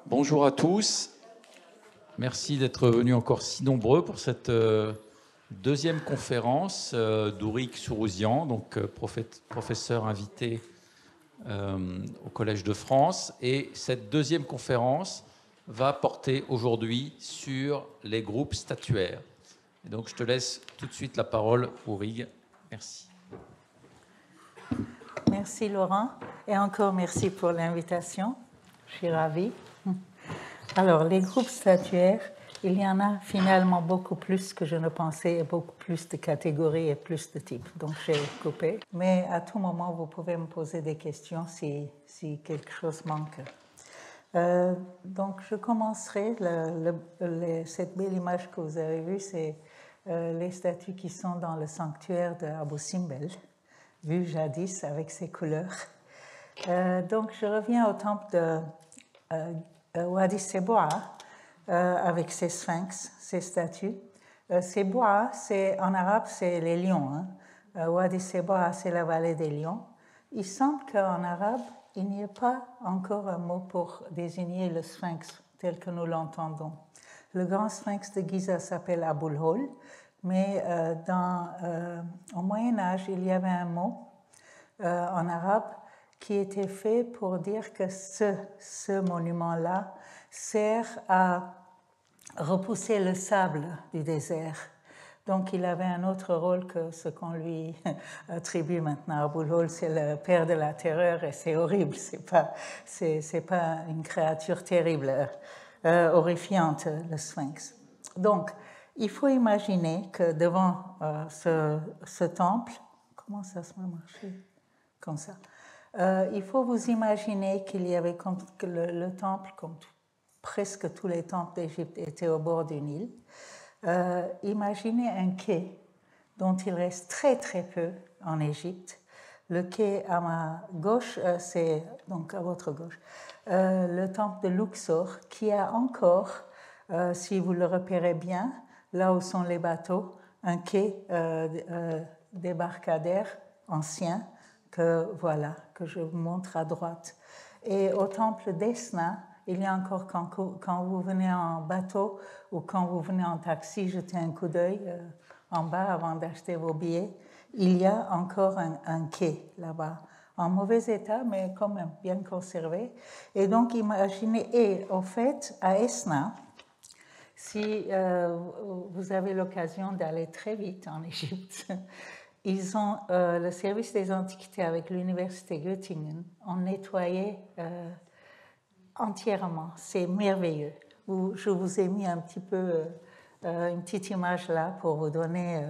Bonjour à tous. Merci d'être venus encore si nombreux pour cette deuxième conférence d'Ourik Sourouzian, donc professeur invité au Collège de France. Et cette deuxième conférence va porter aujourd'hui sur les groupes statuaires. Et donc je te laisse tout de suite la parole, Ourik. Merci. Merci Laurent, et encore merci pour l'invitation. Je suis ravie. Alors, les groupes statuaires, il y en a finalement beaucoup plus que je ne pensais, et beaucoup plus de catégories et plus de types. Donc, j'ai coupé. Mais à tout moment, vous pouvez me poser des questions si quelque chose manque. Donc, je commencerai. Cette belle image que vous avez vue, c'est les statues qui sont dans le sanctuaire de Abu Simbel, vu jadis avec ses couleurs. Donc, je reviens au temple de Wadi Seboa avec ses sphinx, ses statues. Seboa, en arabe, c'est les lions. Wadi Seboa, c'est la vallée des lions. Il semble qu'en arabe, il n'y ait pas encore un mot pour désigner le sphinx tel que nous l'entendons. Le grand sphinx de Giza s'appelle Abul Hol, mais au Moyen-Âge, il y avait un mot en arabe qui était fait pour dire que ce monument-là sert à repousser le sable du désert. Donc, il avait un autre rôle que ce qu'on lui attribue maintenant. Abul Hol, c'est le père de la terreur et c'est horrible. C'est pas une créature terrible, horrifiante, le sphinx. Donc, il faut imaginer que devant ce temple, comment ça se marche comme ça? Il faut vous imaginer qu'il y avait le temple, comme presque tous les temples d'Égypte, était au bord d'une île. Imaginez un quai dont il reste très très peu en Égypte. Le quai à ma gauche, c'est donc à votre gauche, le temple de Luxor, qui a encore, si vous le repérez bien, là où sont les bateaux, un quai débarcadère ancien que je vous montre à droite. Et au temple d'Esna, il y a encore, quand vous venez en bateau ou quand vous venez en taxi, jetez un coup d'œil en bas avant d'acheter vos billets, il y a encore un quai là-bas, en mauvais état, mais quand même bien conservé. Et donc, imaginez, et au fait, à Esna, si vous avez l'occasion d'aller très vite en Égypte, ils ont, le service des antiquités avec l'université Göttingen ont nettoyé entièrement. C'est merveilleux. Je vous ai mis un petit peu une petite image là pour vous donner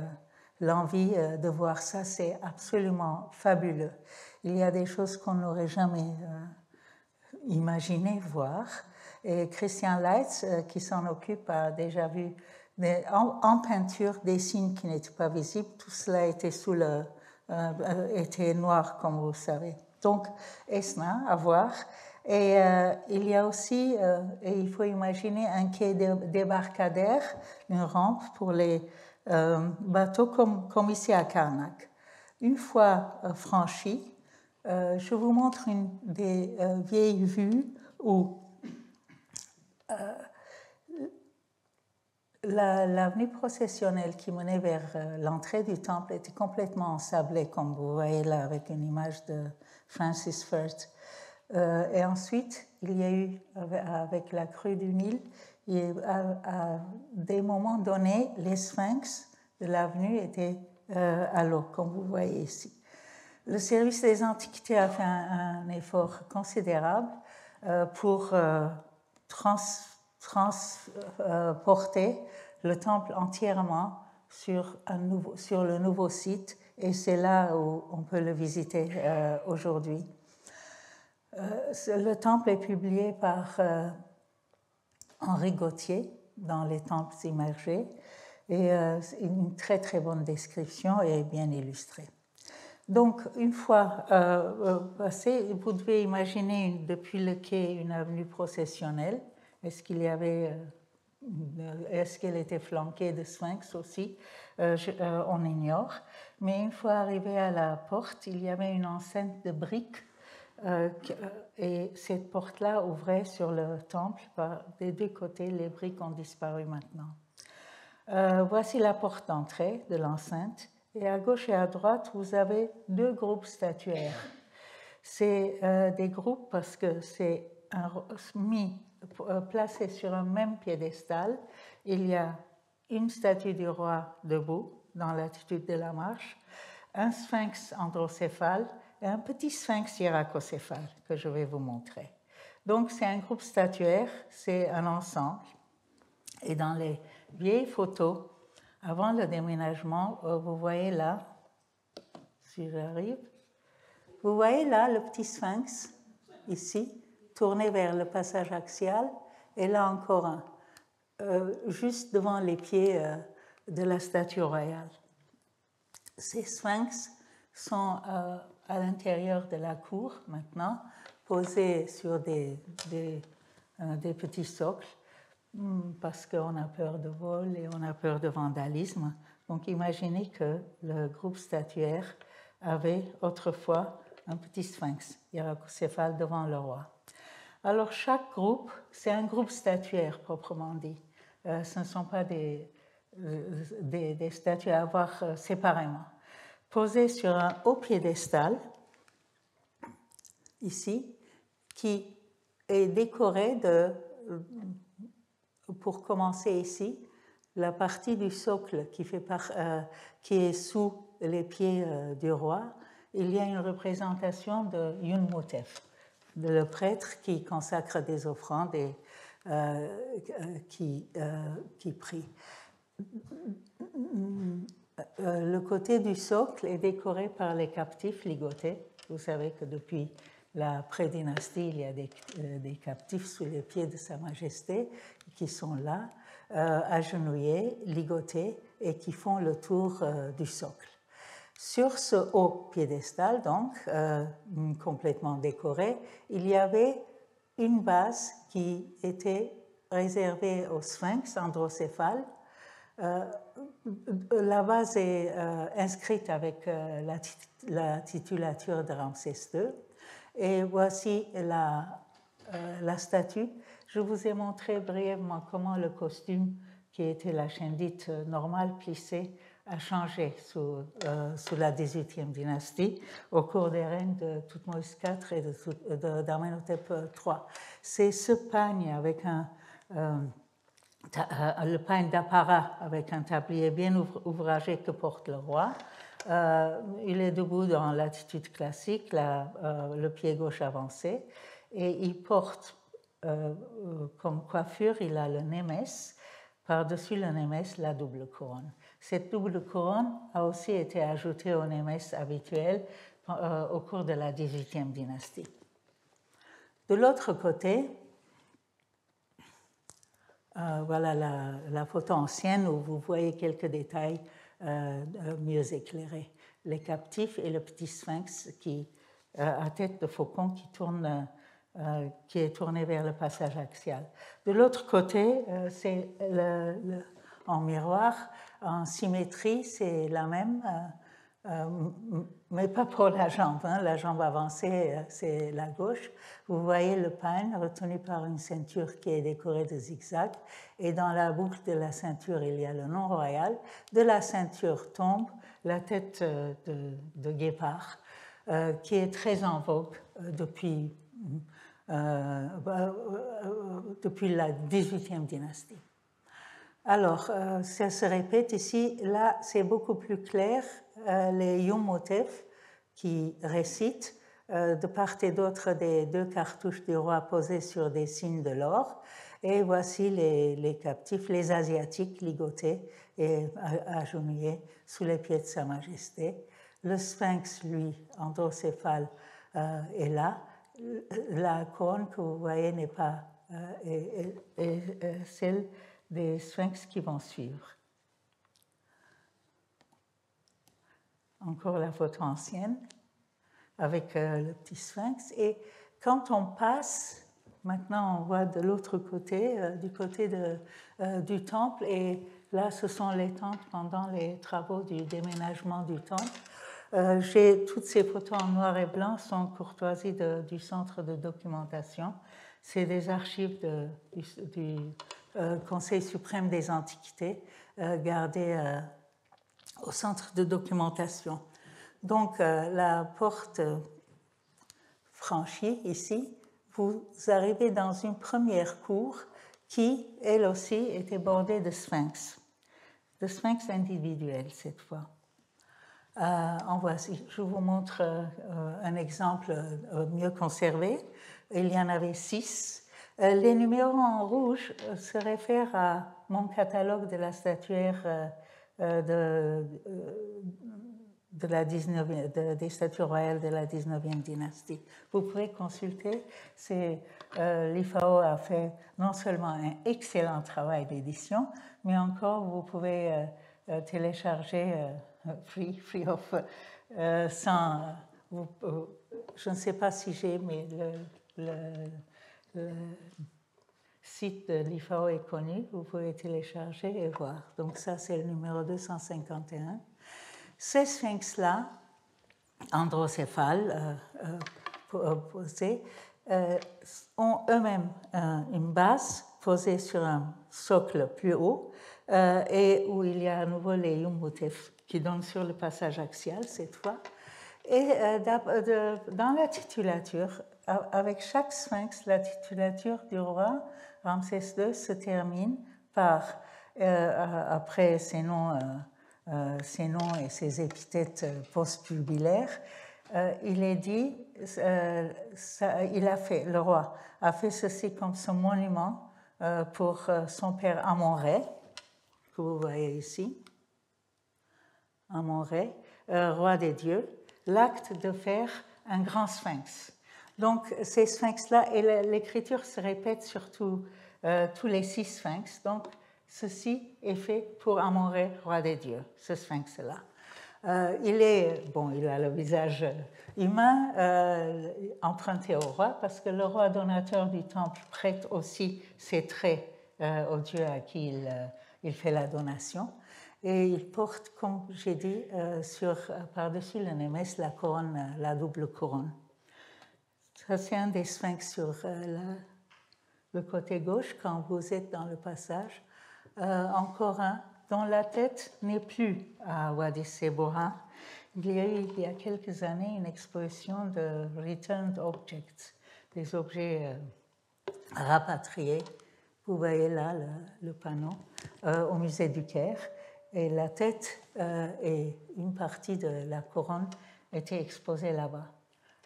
l'envie de voir ça. C'est absolument fabuleux. Il y a des choses qu'on n'aurait jamais imaginé voir. Et Christian Leitz, qui s'en occupe, a déjà vu en peinture des signes qui n'étaient pas visibles. Tout cela était était noir, comme vous savez. Donc, Esna, à voir. Et il y a aussi, et il faut imaginer un quai débarcadère, une rampe pour les bateaux comme ici à Karnak. Une fois franchi, je vous montre des vieilles vues où l'avenue processionnelle qui menait vers l'entrée du temple était complètement ensablée, comme vous voyez là avec une image de Francis Firth. Et ensuite, il y a eu, avec la crue du Nil, à des moments donnés, les sphinx de l'avenue étaient à l'eau, comme vous voyez ici. Le service des antiquités a fait un effort considérable pour transporter le temple entièrement sur le nouveau site, et c'est là où on peut le visiter aujourd'hui. Le temple est publié par Henri Gauthier dans les temples immergés, et une très très bonne description et bien illustrée. Donc, une fois passé, vous devez imaginer depuis le quai une avenue processionnelle. Est-ce qu'elle était flanquée de sphinx aussi? On ignore. Mais une fois arrivé à la porte, il y avait une enceinte de briques Et cette porte-là ouvrait sur le temple. Des deux côtés, les briques ont disparu maintenant. Voici la porte d'entrée de l'enceinte. Et à gauche et à droite, vous avez deux groupes statuaires. C'est des groupes parce que c'est placé sur un même piédestal. Il y a une statue du roi debout, dans l'attitude de la marche, un sphinx androcéphale et un petit sphinx hiéracocéphale que je vais vous montrer. Donc c'est un groupe statuaire, c'est un ensemble. Et dans les vieilles photos, avant le déménagement, vous voyez là, si j'arrive, vous voyez là le petit sphinx, ici, tourné vers le passage axial, et là encore un, juste devant les pieds de la statue royale. Ces sphinx sont à l'intérieur de la cour maintenant, posés sur des petits socles, parce qu'on a peur de vol et on a peur de vandalisme. Donc imaginez que le groupe statuaire avait autrefois un petit sphinx hiéracocéphale devant le roi. Alors chaque groupe, c'est un groupe statuaire proprement dit. Ce ne sont pas des statues à voir séparément. Posées sur un haut piédestal, ici, qui est décoré pour commencer ici, la partie du socle qui est sous les pieds du roi. Il y a une représentation de Yunmutef, le prêtre qui consacre des offrandes et qui prie. Le côté du socle est décoré par les captifs ligotés. Vous savez que depuis la pré-dynastie, il y a des captifs sous les pieds de Sa Majesté qui sont là, agenouillés, ligotés, et qui font le tour du socle. Sur ce haut piédestal, donc, complètement décoré, il y avait une base qui était réservée au sphinx androcéphale. La base est inscrite avec la titulature de Ramsès II. Et voici la statue. Je vous ai montré brièvement comment le costume, qui était la chaîne-dite normale plissée, a changé sous la XVIIIe dynastie au cours des règnes de Thoutmôsis IV et d'Amenhotep III. C'est ce pagne avec le pagne d'apparat avec un tablier bien ouvragé que porte le roi. Il est debout dans l'attitude classique, le pied gauche avancé, et il porte comme coiffure, il a le némès, par-dessus le némès, la double couronne. Cette double couronne a aussi été ajoutée au némès habituel au cours de la XVIIIe dynastie. De l'autre côté, voilà la photo ancienne où vous voyez quelques détails mieux éclairés. Les captifs et le petit sphinx à tête de faucon qui est tourné vers le passage axial. De l'autre côté, c'est en miroir, en symétrie, c'est la même, mais pas pour la jambe. La jambe avancée, c'est la gauche. Vous voyez le pagne retenu par une ceinture qui est décorée de zigzags. Et dans la boucle de la ceinture, il y a le nom royal. De la ceinture tombe la tête de guépard, qui est très en vogue depuis la XVIIIe dynastie. Alors, ça se répète ici. Là, c'est beaucoup plus clair. Les Yunmutef qui récitent de part et d'autre des deux cartouches du roi posées sur des signes de l'or. Et voici les captifs, les Asiatiques ligotés et agenouillés sous les pieds de Sa Majesté. Le sphinx, lui, androcéphale, est là. La couronne que vous voyez n'est pas est celle des sphinx qui vont suivre. Encore la photo ancienne avec le petit sphinx. Et quand on passe, maintenant on voit de l'autre côté, du côté du temple, et là ce sont les tentes pendant les travaux du déménagement du temple. Toutes ces photos en noir et blanc sont courtoisie du Centre de documentation. C'est des archives du Conseil suprême des Antiquités gardées au Centre de documentation. Donc, la porte franchie ici, vous arrivez dans une première cour qui, elle aussi, était bordée de sphinx individuels cette fois. En voici, je vous montre un exemple mieux conservé. Il y en avait 6. Les numéros en rouge se réfèrent à mon catalogue de la statuaire des statues royales de la 19e dynastie. Vous pouvez consulter. L'IFAO a fait non seulement un excellent travail d'édition, mais encore vous pouvez télécharger free of, sans... je ne sais pas si j'ai, mais le site de l'IFAO est connu. Vous pouvez télécharger et voir. Donc ça, c'est le numéro 251. Ces sphinx-là, androcéphales, posés, ont eux-mêmes une base posée sur un socle plus haut et où il y a à nouveau les Yumbutif qui donnent sur le passage axial cette fois. Et dans la titulature, avec chaque sphinx, la titulature du roi Ramsès II se termine par, après ses noms et ses épithètes post-jubilaires, il est dit, le roi a fait ceci comme son monument pour son père Amon-Ré, que vous voyez ici, Amon-Ré, roi des dieux, l'acte de faire un grand sphinx. Donc ces sphinx-là, et l'écriture se répète sur tous les 6 sphinx, donc ceci est fait pour Amon-Ré, roi des dieux, ce sphinx-là. Il a le visage humain emprunté au roi, parce que le roi donateur du temple prête aussi ses traits au dieu à qui il fait la donation. Et il porte, comme j'ai dit, par-dessus le némès, la couronne, la double couronne. Ça, c'est un des sphinx sur le côté gauche, quand vous êtes dans le passage. Encore un dont la tête n'est plus à Wadi Sebora. Il y a eu, il y a quelques années, une exposition de Returned Objects, des objets rapatriés. Vous voyez là le panneau au musée du Caire. Et la tête et une partie de la couronne étaient exposées là-bas.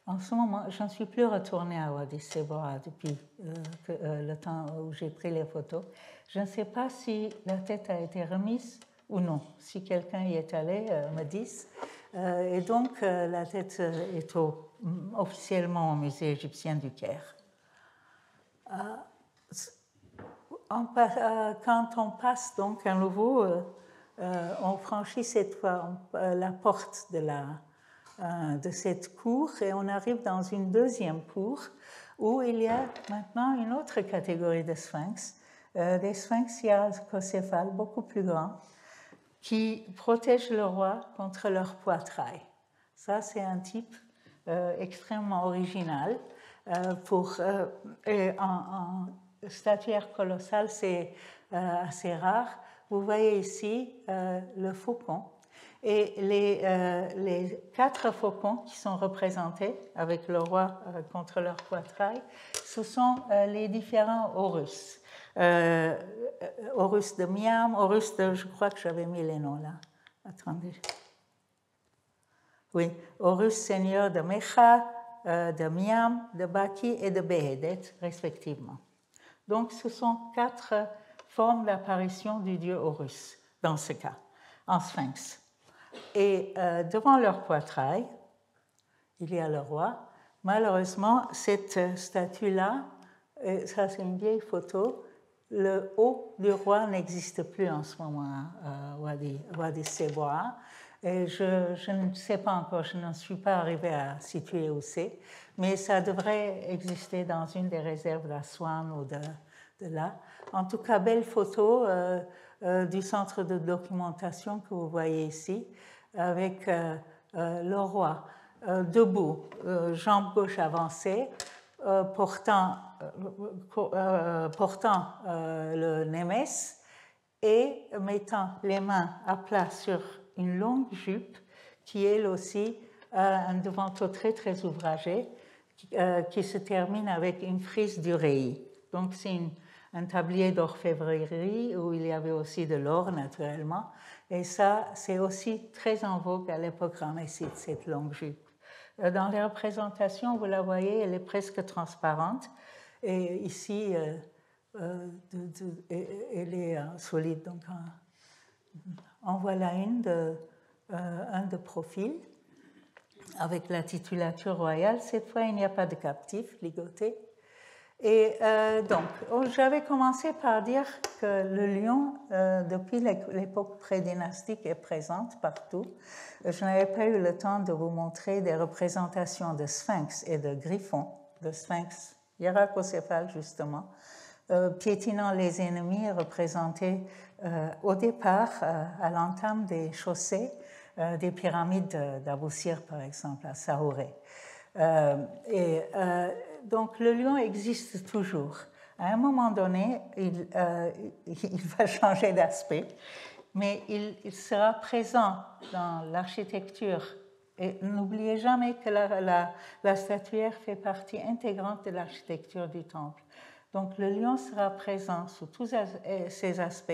En ce moment, je ne suis plus retournée à Wadi Sebora depuis le temps où j'ai pris les photos. Je ne sais pas si la tête a été remise ou non. Si quelqu'un y est allé, me dise. Et donc, la tête est officiellement au musée égyptien du Caire. Quand on passe donc à nouveau, on franchit cette fois la porte de cette cour et on arrive dans une deuxième cour où il y a maintenant une autre catégorie de sphinx, des sphinx hiéracocéphales beaucoup plus grands qui protègent le roi contre leur poitrail. Ça, c'est un type extrêmement original. En statuaire colossale, c'est assez rare. Vous voyez ici le faucon. Et les 4 faucons qui sont représentés avec le roi contre leur poitrail, ce sont les différents Horus. Horus de Miam, Horus de... Je crois que j'avais mis les noms là. Attendez. Oui, Horus seigneur de Mecha, de Miam, de Baki et de Behedet, respectivement. Donc, ce sont 4 formes d'apparition du dieu Horus, dans ce cas, en sphinx. Et devant leur poitrail, il y a le roi. Malheureusement, cette statue-là, ça c'est une vieille photo, le haut du roi n'existe plus en ce moment à Wadi Sebora. Et je ne sais pas encore, je n'en suis pas arrivée à situer où c'est, mais ça devrait exister dans une des réserves d'Aswan ou de là. En tout cas, belle photo du centre de documentation que vous voyez ici, avec le roi debout, jambe gauche avancée, portant le némès et mettant les mains à plat sur une longue jupe qui, elle aussi, a un devanteau très, très ouvragé qui se termine avec une frise du reilly. Donc, c'est un tablier d'orfèvrerie où il y avait aussi de l'or, naturellement. Et ça, c'est aussi très en vogue à l'époque ramesside, cette longue jupe. Dans les représentations, vous la voyez, elle est presque transparente. Et ici, elle est solide. Donc, en voilà un de profil, avec la titulature royale. Cette fois, il n'y a pas de captif ligoté. Et donc, j'avais commencé par dire que le lion, depuis l'époque prédynastique, est présente partout. Je n'avais pas eu le temps de vous montrer des représentations de sphinx et de griffons, de sphinx hiéracocéphale justement, piétinant les ennemis représentés au départ à l'entame des chaussées des pyramides d'Abou-Sir, par exemple, à Sahouré. Donc le lion existe toujours. À un moment donné, il va changer d'aspect, mais il sera présent dans l'architecture. Et n'oubliez jamais que la statuaire fait partie intégrante de l'architecture du temple. Donc le lion sera présent sous tous ces aspects,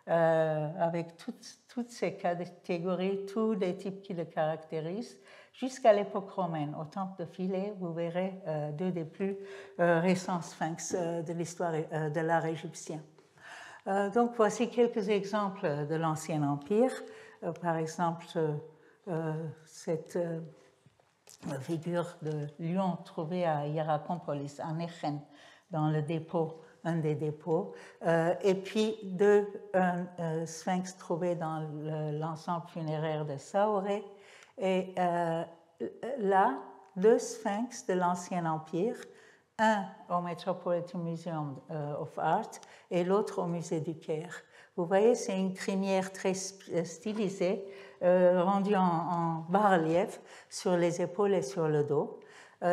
avec toutes ces catégories, tous les types qui le caractérisent, jusqu'à l'époque romaine. Au temple de Philae, vous verrez deux des plus récents sphinx de l'histoire de l'art égyptien. Donc voici quelques exemples de l'Ancien Empire. Par exemple, cette figure de lion trouvée à Hierakonpolis, en Échen, dans le dépôt, un des dépôts, et puis deux sphinx trouvés dans l'ensemble funéraire de Sahouré, et là, deux sphinx de l'Ancien Empire, un au Metropolitan Museum of Art et l'autre au Musée du Caire. Vous voyez, c'est une crinière très stylisée, rendue en bas-relief sur les épaules et sur le dos,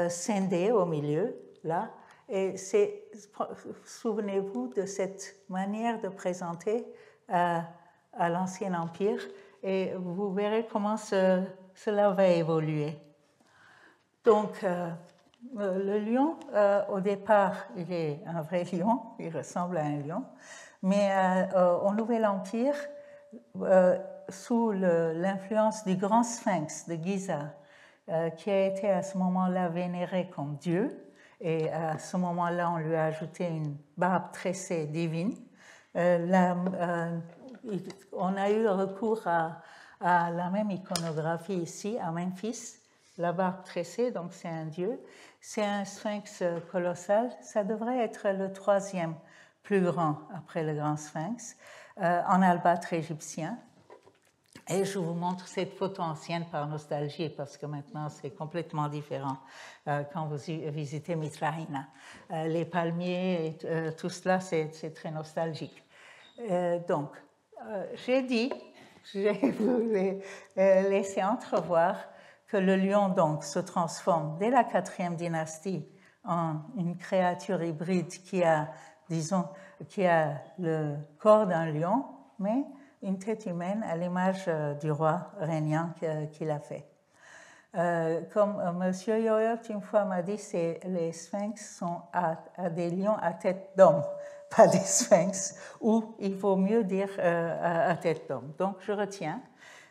scindée au milieu, là. Et souvenez-vous de cette manière de présenter à l'Ancien Empire, et vous verrez comment cela va évoluer. Donc, le lion, au départ, il est un vrai lion, il ressemble à un lion, mais au Nouvel Empire, sous l'influence du grand sphinx de Giza, qui a été à ce moment-là vénéré comme Dieu, et à ce moment-là, on lui a ajouté une barbe tressée divine. On a eu recours à la même iconographie ici, à Memphis, la barbe tressée, donc c'est un dieu. C'est un sphinx colossal, ça devrait être le troisième plus grand après le grand sphinx, en albâtre égyptien. Et je vous montre cette photo ancienne par nostalgie, parce que maintenant c'est complètement différent quand vous visitez Mitraïna. Les palmiers et tout cela, c'est très nostalgique. Donc, j'ai voulu laisser entrevoir que le lion donc se transforme dès la 4e dynastie en une créature hybride qui a le corps d'un lion, mais une tête humaine à l'image du roi régnant qu'il a fait. Comme M. Yoyot une fois m'a dit, les sphinx sont à des lions à tête d'homme, pas des sphinx, ou il faut mieux dire à tête d'homme. Donc je retiens.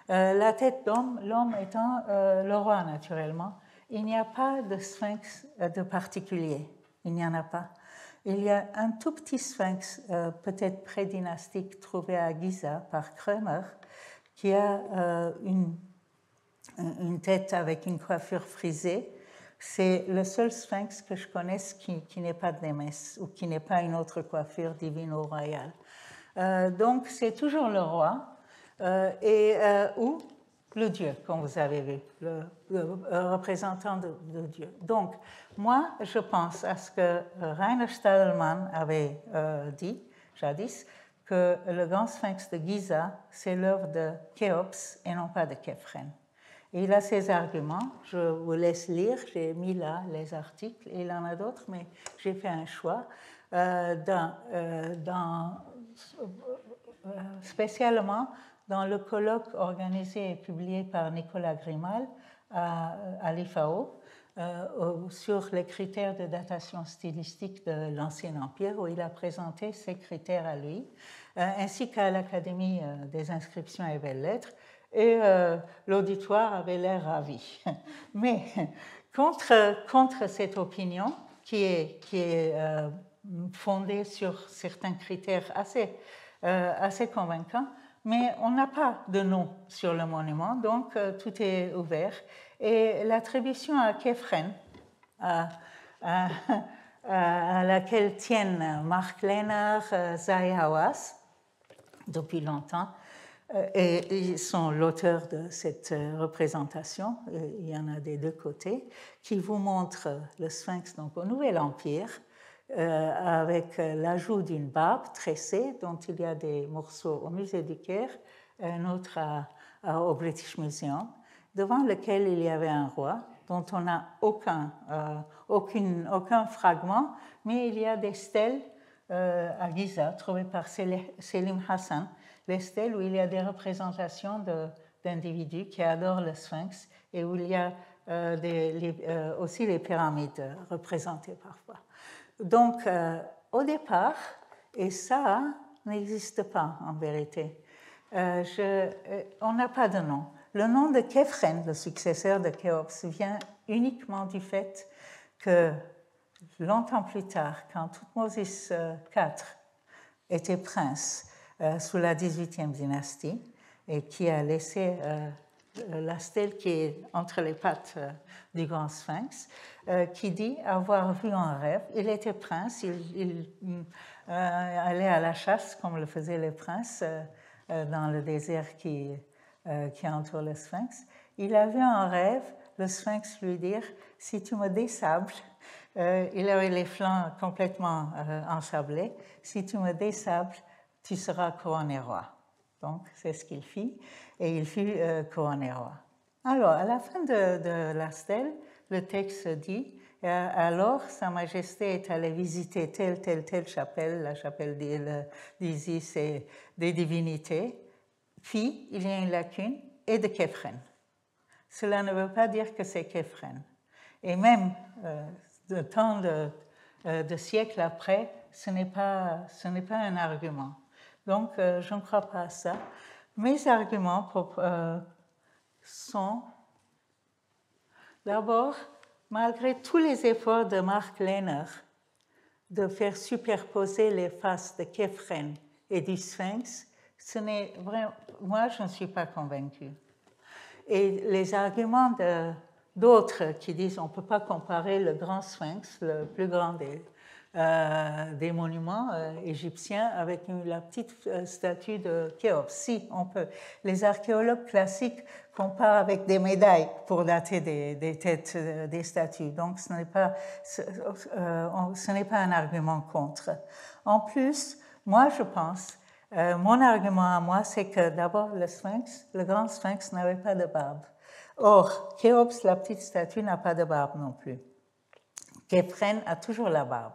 La tête d'homme, l'homme étant le roi naturellement, il n'y a pas de sphinx de particulier, il n'y en a pas. Il y a un tout petit sphinx, peut-être prédynastique, trouvé à Giza par Krömer, qui a une tête avec une coiffure frisée. C'est le seul sphinx que je connaisse qui n'est pas de Némès ou qui n'est pas une autre coiffure divine ou royale. Donc c'est toujours le roi ou le dieu, comme vous avez vu, le représentant de Dieu. Donc, moi, je pense à ce que Rainer Stadelmann avait dit jadis, que le grand sphinx de Giza, c'est l'œuvre de Khéops et non pas de Khéphren. Et il a ses arguments. Je vous laisse lire. J'ai mis là les articles. Et il en a d'autres, mais j'ai fait un choix. Spécialement dans le colloque organisé et publié par Nicolas Grimal à l'IFAO sur les critères de datation stylistique de l'Ancien Empire, où il a présenté ses critères à lui, ainsi qu'à l'Académie des inscriptions et belles-lettres, et l'auditoire avait l'air ravi. Mais contre cette opinion, qui est fondée sur certains critères assez convaincants, mais on n'a pas de nom sur le monument, donc tout est ouvert. Et l'attribution à Kefren, à laquelle tiennent Mark Lehner, Zahi Hawass, depuis longtemps, et ils sont l'auteur de cette représentation, il y en a des deux côtés, qui vous montre le Sphinx donc, au Nouvel Empire, avec l'ajout d'une barbe tressée, dont il y a des morceaux au musée du Caire, un autre au British Museum, devant lequel il y avait un roi, dont on n'a aucun fragment, mais il y a des stèles à Giza, trouvées par Selim Hassan, les stèles où il y a des représentations d'individus qui adorent le Sphinx et où il y a aussi les pyramides représentées parfois. Donc, au départ, et ça n'existe pas en vérité, on n'a pas de nom. Le nom de Kefren, le successeur de Khéops, vient uniquement du fait que longtemps plus tard, quand Thoutmôsis IV était prince sous la 18e dynastie et qui a laissé la stèle qui est entre les pattes du grand sphinx, qui dit avoir vu en rêve, il était prince, il allait à la chasse comme le faisaient les princes dans le désert qui entoure le sphinx. Il a vu en rêve le sphinx lui dire « si tu me désables », il avait les flancs complètement ensablés, « si tu me désables, tu seras couronné roi ». Donc, c'est ce qu'il fit, et il fut couronné roi. Alors, à la fin de la stèle, le texte dit « alors, Sa Majesté est allée visiter telle chapelle, la chapelle d'Isis et des divinités, puis il y a une lacune, et de Kefren ». Cela ne veut pas dire que c'est Kefren. Et même de tant de siècles après, ce n'est pas un argument. Donc, je ne crois pas à ça. Mes arguments sont, d'abord, malgré tous les efforts de Mark Lehner de faire superposer les faces de Kefren et du Sphinx, moi, je ne suis pas convaincue. Et les arguments d'autres qui disent qu'on ne peut pas comparer le grand Sphinx, le plus grand des monuments égyptiens, avec la petite statue de Khéops. Si, on peut. Les archéologues classiques comparent avec des médailles pour dater des têtes des statues. Donc, ce n'est pas un argument contre. En plus, moi, je pense, mon argument à moi, c'est que d'abord, le grand Sphinx n'avait pas de barbe. Or, Khéops, la petite statue, n'a pas de barbe non plus. Kefren a toujours la barbe.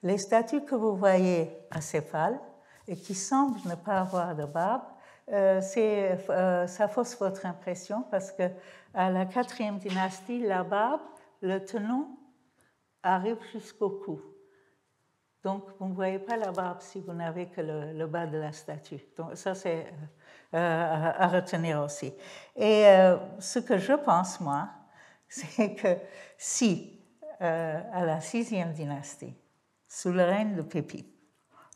Les statues que vous voyez acéphales et qui semblent ne pas avoir de barbe, ça fausse votre impression parce qu'à la 4e dynastie, la barbe, le tenon, arrive jusqu'au cou. Donc, vous ne voyez pas la barbe si vous n'avez que le bas de la statue. Donc, ça, c'est à retenir aussi. Et ce que je pense, moi, c'est que si, à la 6e dynastie, sous le règne de Pépi,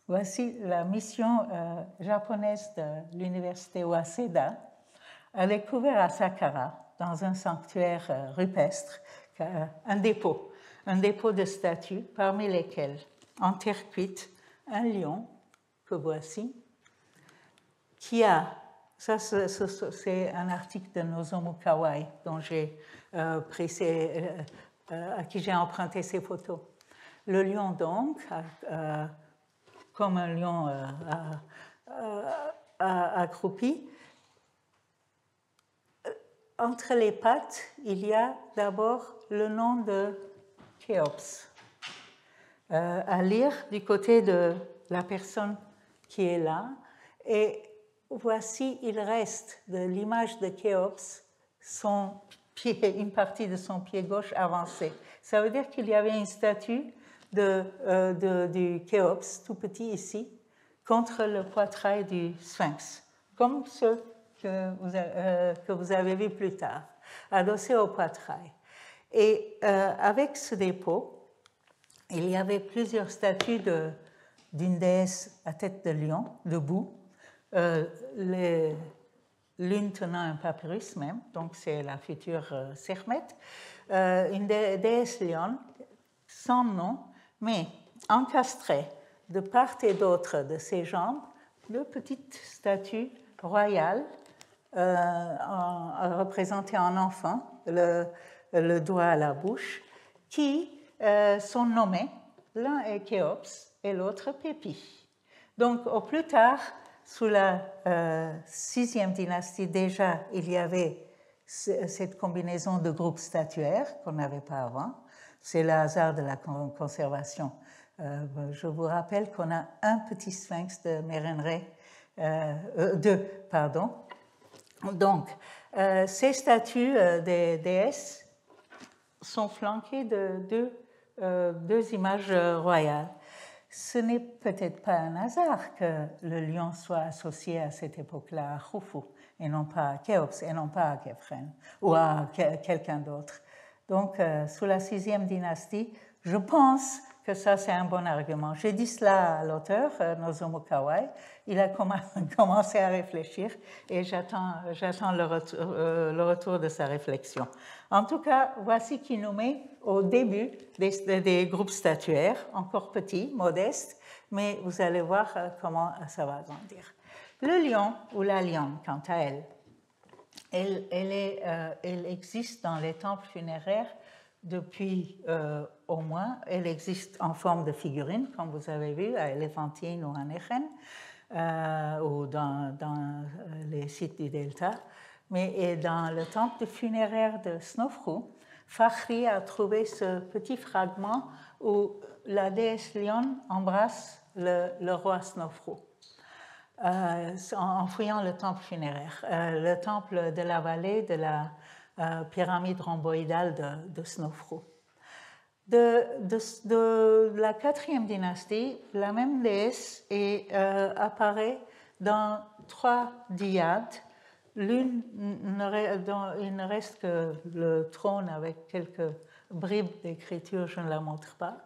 voici la mission japonaise de l'université Waseda a découvert à Saqqara, dans un sanctuaire rupestre, un dépôt de statues, parmi lesquelles, en terre cuite, un lion, que voici, qui a, ça c'est un article de Nozomu Kawai, dont à qui j'ai emprunté ces photos. Le lion donc, comme un lion accroupi, entre les pattes, il y a d'abord le nom de Khéops. À lire du côté de la personne qui est là. Et voici, il reste de l'image de Khéops son pied, une partie de son pied gauche avancé. Ça veut dire qu'il y avait une statue du Khéops, tout petit ici, contre le poitrail du Sphinx, comme ceux que vous avez vus plus tard, adossé au poitrail. Et avec ce dépôt, il y avait plusieurs statues d'une déesse à tête de lion, debout, l'une tenant un papyrus même, donc c'est la future Sekhmet, une déesse lionne, sans nom, mais encastrée de part et d'autre de ses jambes, deux petites statues royales représentées en enfant, le doigt à la bouche, qui sont nommés, l'un est Khéops et l'autre Pépi. Donc, au plus tard, sous la 6e dynastie, déjà, il y avait cette combinaison de groupes statuaires qu'on n'avait pas avant. C'est le hasard de la conservation. Je vous rappelle qu'on a un petit sphinx de Mérenré, deux, pardon. Donc, ces statues des déesses sont flanquées de deux images royales. Ce n'est peut-être pas un hasard que le lion soit associé à cette époque-là à Khufu et non pas à Khéops et non pas à Khéphren ou à quelqu'un d'autre. Donc, sous la 6e dynastie, je pense que ça, c'est un bon argument. J'ai dit cela à l'auteur, Nozomu Kawai. Il a commencé à réfléchir et j'attends le retour de sa réflexion. En tout cas, voici qui nous met au début des groupes statuaires, encore petits, modestes, mais vous allez voir comment ça va grandir. Le lion ou la lionne, quant à elle, elle existe dans les temples funéraires depuis au moins, elle existe en forme de figurine, comme vous avez vu, à Éléphantine ou à Nechen, ou dans les sites du Delta. Mais dans le temple funéraire de Snofru, Fakhri a trouvé ce petit fragment où la déesse lionne embrasse le roi Snofru. En fouillant le temple funéraire, le temple de la vallée de la pyramide rhomboïdale de Snofru. De la 4e dynastie, la même déesse apparaît dans 3 dyades. L'une, il ne reste que le trône avec quelques bribes d'écriture, je ne la montre pas,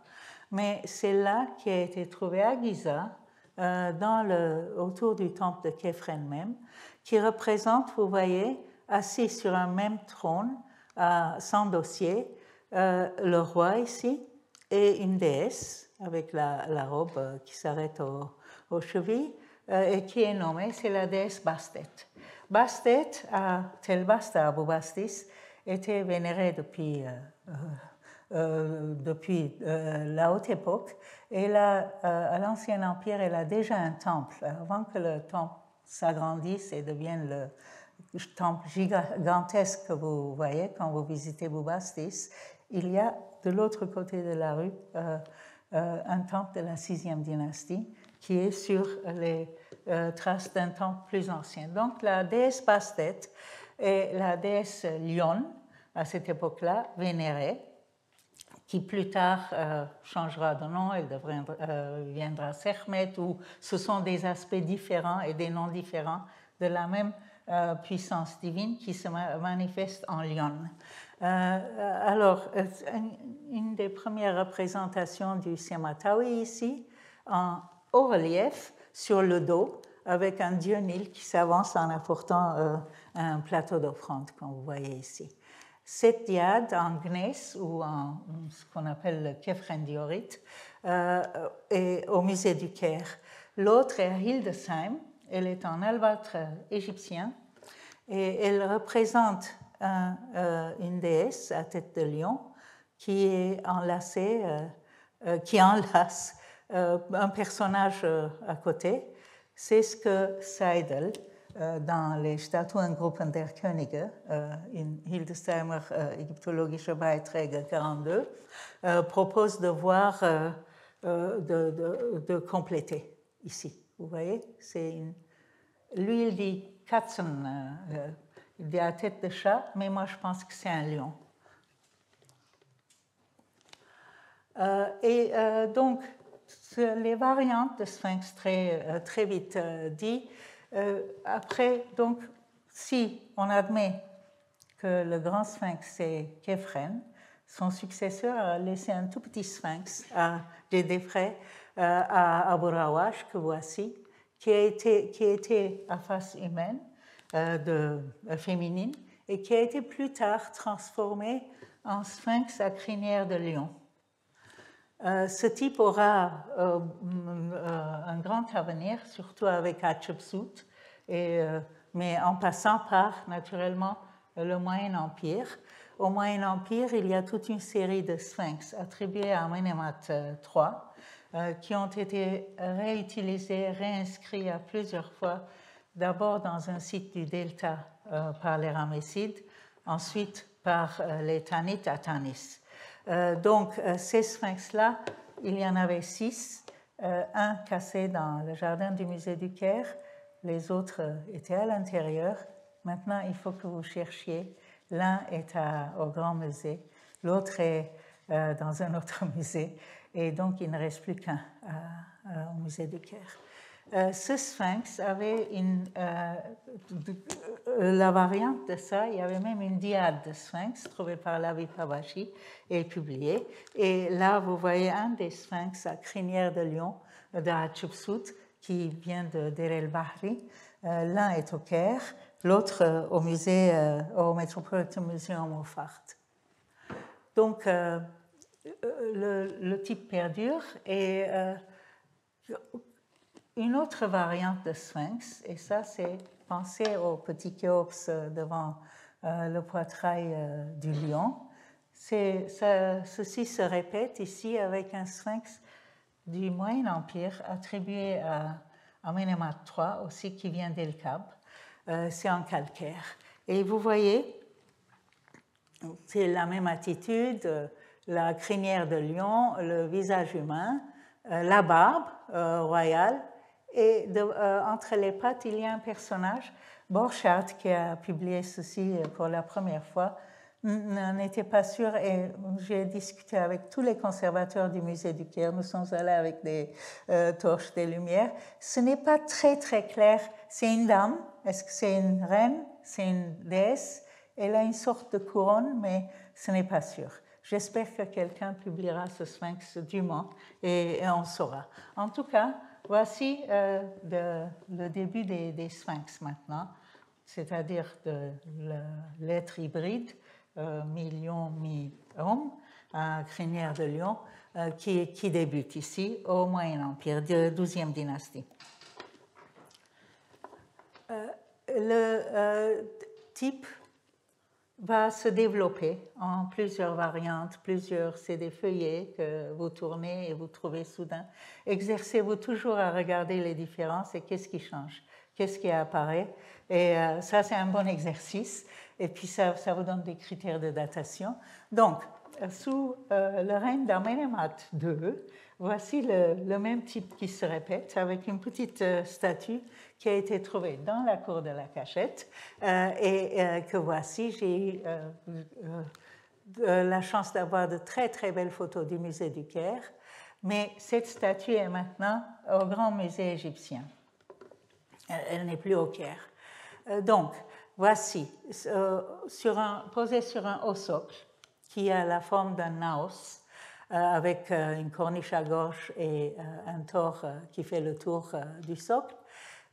mais c'est là qui a été trouvée à Giza, autour du temple de Khéphren même, qui représente, vous voyez, assis sur un même trône, sans dossier, le roi ici, et une déesse, avec la robe qui s'arrête aux chevilles, et qui est nommée, c'est la déesse Bastet. Bastet, à Tel Basta, à Bubastis, était vénérée depuis la haute époque. Et là, à l'Ancien Empire, elle a déjà un temple. Avant que le temple s'agrandisse et devienne le temple gigantesque que vous voyez quand vous visitez Bubastis, il y a de l'autre côté de la rue un temple de la 6e dynastie qui est sur les traces d'un temple plus ancien. Donc la déesse Bastet est la déesse lionne à cette époque-là, vénérée, qui plus tard changera de nom, elle deviendra Sekhmet, où ce sont des aspects différents et des noms différents de la même puissance divine qui se manifeste en lionne. Alors, une des premières représentations du Siamatawi ici, en haut relief, sur le dos, avec un dieu Nil qui s'avance en apportant un plateau d'offrande, comme vous voyez ici. Cette dyade en gneiss, ou en ce qu'on appelle le Khéphren diorite, est au musée du Caire. L'autre est à Hildesheim, elle est en albâtre égyptien, et elle représente une déesse à tête de lion qui est enlacée, qui enlace un personnage à côté. C'est ce que Seidel dans les Statuengruppen der Könige in Hildesheimer Ägyptologische Beiträge 42, propose de voir, de compléter ici. Vous voyez, lui il dit Katzen, il dit à tête de chat, mais moi je pense que c'est un lion. Donc, les variantes de Sphinx très vite dit. Après, donc, si on admet que le grand Sphinx c'est Képhren, son successeur a laissé un tout petit Sphinx des Défrais à Abu Rawash, que voici, qui était à face humaine, féminine, et qui a été plus tard transformé en Sphinx à crinière de lion. Ce type aura un grand avenir, surtout avec Hatshepsut, mais en passant par, naturellement, le Moyen Empire. Au Moyen Empire, il y a toute une série de sphinx attribués à Amenemhat III qui ont été réutilisés, réinscrits à plusieurs fois, d'abord dans un site du delta par les Ramessides, ensuite par les Tanit à Tanis. Donc, ces sphinx-là, il y en avait 6, un cassé dans le jardin du musée du Caire, les autres étaient à l'intérieur. Maintenant, il faut que vous cherchiez. L'un est au Grand Musée, l'autre est dans un autre musée, et donc il ne reste plus qu'un au musée du Caire. Ce sphinx avait la variante de ça, il y avait même une diade de sphinx trouvée par Lavi Pabashi et publiée. Et là, vous voyez un des sphinx à crinière de lion de Hatshepsut qui vient de Deir el-Bahri. L'un est au Caire, l'autre au musée, au Metropolitan Museum au Fard. Donc, le type perdure et une autre variante de sphinx, et ça c'est penser au petit Khéops devant le poitrail du lion. Ceci se répète ici avec un sphinx du Moyen Empire attribué à Amenemhat III aussi qui vient d'El-Kab. C'est en calcaire. Et vous voyez, c'est la même attitude, la crinière de lion, le visage humain, la barbe royale, et entre les pattes, il y a un personnage, Borchardt, qui a publié ceci pour la première fois, n'était pas sûr, et j'ai discuté avec tous les conservateurs du musée du Caire, nous sommes allés avec des torches, des lumières. Ce n'est pas très très clair, c'est une dame, est-ce que c'est une reine, c'est une déesse, elle a une sorte de couronne, mais ce n'est pas sûr. J'espère que quelqu'un publiera ce sphinx dûment et on saura. En tout cas, voici le début des sphinx maintenant, c'est-à-dire de l'être hybride, mi-lion, mi-homme, à crinière de lion, qui débute ici au Moyen Empire, de 12e dynastie. Le type va se développer en plusieurs variantes, c'est des feuillets que vous tournez et vous trouvez soudain. Exercez-vous toujours à regarder les différences et qu'est-ce qui change, qu'est-ce qui apparaît. Et ça, c'est un bon exercice. Et puis, ça vous donne des critères de datation. Donc, sous le règne d'Amenemhat II, voici le même type qui se répète avec une petite statue qui a été trouvée dans la cour de la Cachette et que voici. J'ai eu la chance d'avoir de très très belles photos du musée du Caire, mais cette statue est maintenant au Grand Musée égyptien. Elle n'est plus au Caire. Donc, voici, posée sur un haut socle qui a la forme d'un naos, avec une corniche à gauche et un tore qui fait le tour du socle.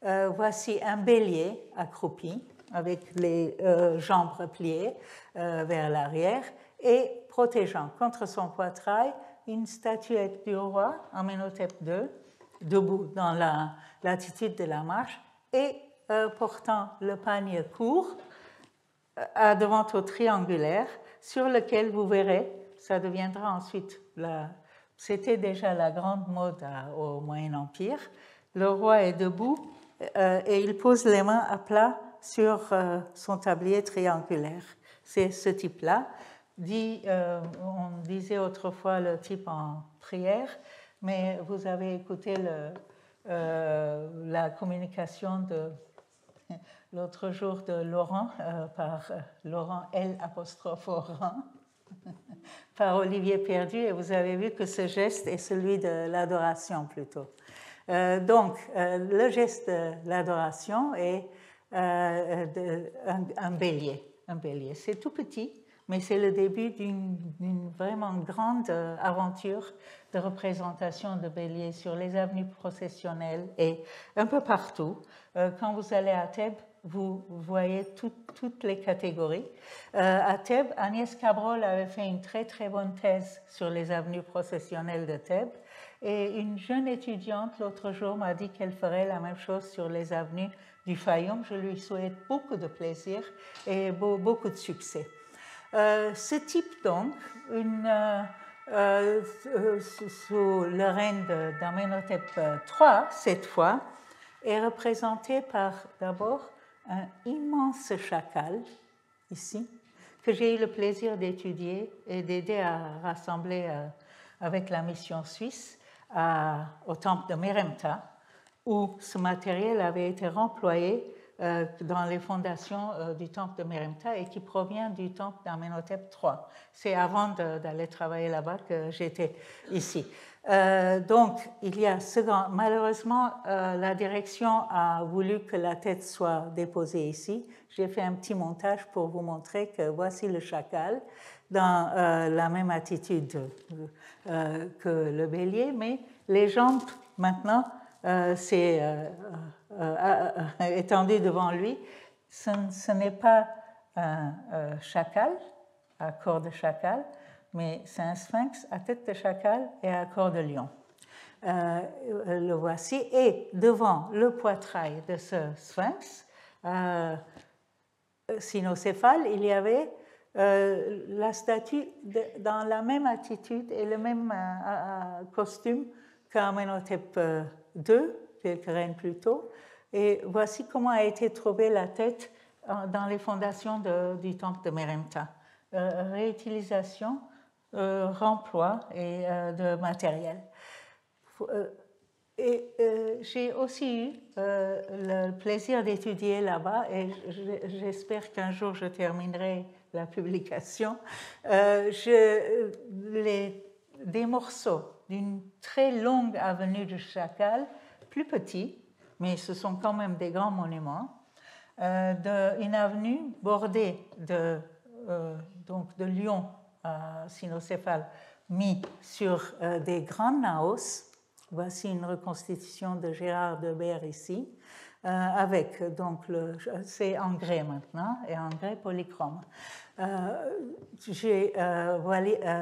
Voici un bélier accroupi avec les jambes repliées vers l'arrière et protégeant contre son poitrail une statuette du roi Amenhotep II, debout dans l'attitude de la marche et portant le panier court devant au triangulaire sur lequel vous verrez, ça deviendra ensuite, c'était déjà la grande mode au Moyen Empire, le roi est debout et il pose les mains à plat sur son tablier triangulaire. C'est ce type-là. On disait autrefois le type en prière, mais vous avez écouté la communication de l'autre jour de Laurent, par Laurent L', par Olivier Perdu, et vous avez vu que ce geste est celui de l'adoration plutôt. Donc, le geste de l'adoration est un bélier. Un bélier. C'est tout petit, mais c'est le début d'une vraiment grande aventure de représentation de béliers sur les avenues processionnelles et un peu partout. Quand vous allez à Thèbes, vous voyez toutes les catégories. À Thèbes, Agnès Cabrol avait fait une très très bonne thèse sur les avenues processionnelles de Thèbes, et une jeune étudiante l'autre jour m'a dit qu'elle ferait la même chose sur les avenues du Fayoum. Je lui souhaite beaucoup de plaisir et beaucoup de succès. Ce type donc, sous le règne d'Amenhotep III, cette fois, est représenté par d'abord un immense chacal, ici, que j'ai eu le plaisir d'étudier et d'aider à rassembler avec la mission suisse au temple de Meremta, où ce matériel avait été remployé dans les fondations du temple de Meremta et qui provient du temple d'Amenhotep III. C'est avant d'aller travailler là-bas que j'étais ici. Donc, il y a ce grand... Malheureusement, la direction a voulu que la tête soit déposée ici. J'ai fait un petit montage pour vous montrer que voici le chacal dans la même attitude que le bélier, mais les jambes, maintenant, c'est étendu devant lui. Ce n'est pas un chacal à corps de chacal, mais c'est un sphinx à tête de chacal et à corps de lion. Le voici. Et devant le poitrail de ce sphinx cynocéphale, il y avait la statue dans la même attitude et le même costume qu'Amenhotep II, quelques reines plus tôt. Et voici comment a été trouvée la tête dans les fondations du temple de Meremta. Réutilisation, remploi et de matériel. J'ai aussi eu le plaisir d'étudier là-bas, et j'espère qu'un jour je terminerai la publication, des morceaux d'une très longue avenue de chacal, plus petits, mais ce sont quand même des grands monuments, une avenue bordée de lions cynocéphales mis sur des grands naos. Voici une reconstitution de Gérard Debert ici, avec donc c'est en grès maintenant et en grès polychrome.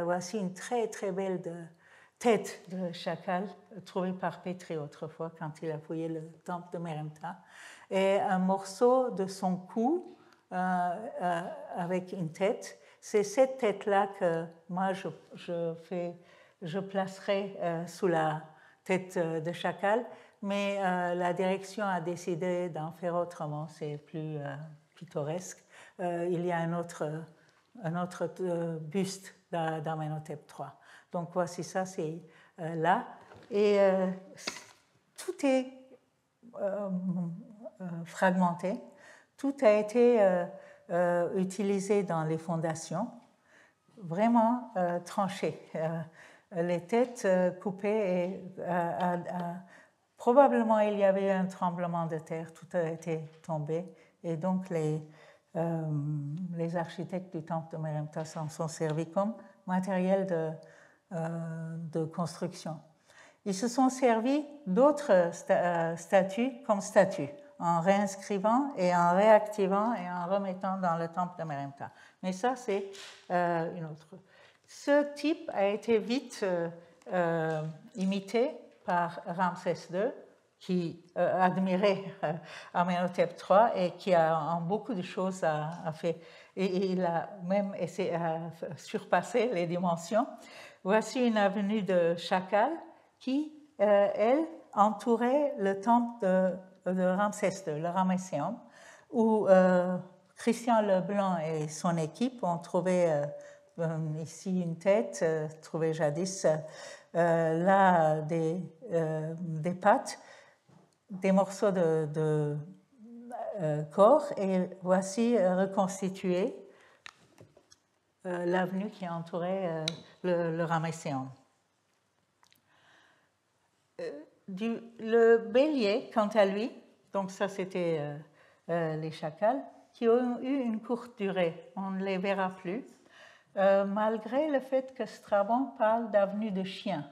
Voici une très très belle tête de chacal trouvée par Petrie autrefois quand il a fouillé le temple de Meremta, et un morceau de son cou avec une tête. C'est cette tête-là que moi je placerai sous la tête de chacal, mais la direction a décidé d'en faire autrement, c'est plus pittoresque. Il y a un autre buste d'Amenhotep III. Donc voici ça, c'est là. Et tout est fragmenté, tout a été utilisé dans les fondations, vraiment tranché. Les têtes coupées et probablement il y avait un tremblement de terre, tout a été tombé, et donc les architectes du temple de Meremta s'en sont servis comme matériel de construction. Ils se sont servis d'autres statues comme statues, en réinscrivant et en réactivant et en remettant dans le temple de Meremta. Mais ça, c'est une autre. Ce type a été vite imité par Ramsès II, qui admirait Amenhotep III et qui a en beaucoup de choses a fait. Et il a même essayé à surpasser les dimensions. Voici une avenue de chacal qui, elle, entourait le temple Ramsès II, le Ramesséum, où Christian Leblanc et son équipe ont trouvé ici une tête, trouvé jadis là des pattes, des morceaux de corps, et voici reconstitué l'avenue qui entourait le Ramesséum. Le bélier, quant à lui, donc ça c'était les chacals, qui ont eu une courte durée, on ne les verra plus, malgré le fait que Strabon parle d'avenue de chiens.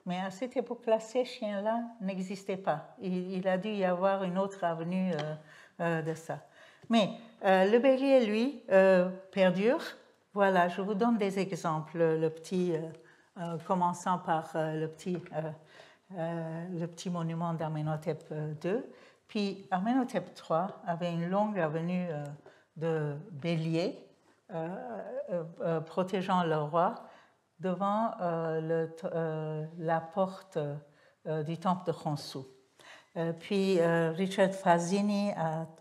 Mais à cette époque-là, ces chiens-là n'existaient pas. Il a dû y avoir une autre avenue de ça. Mais le bélier, lui, perdure. Voilà, je vous donne des exemples. Le petit, commençant par le petit monument d'Amenhotep II. Puis Amenhotep III avait une longue avenue de béliers protégeant le roi devant la porte du temple de Khonsu. Puis Richard Fazzini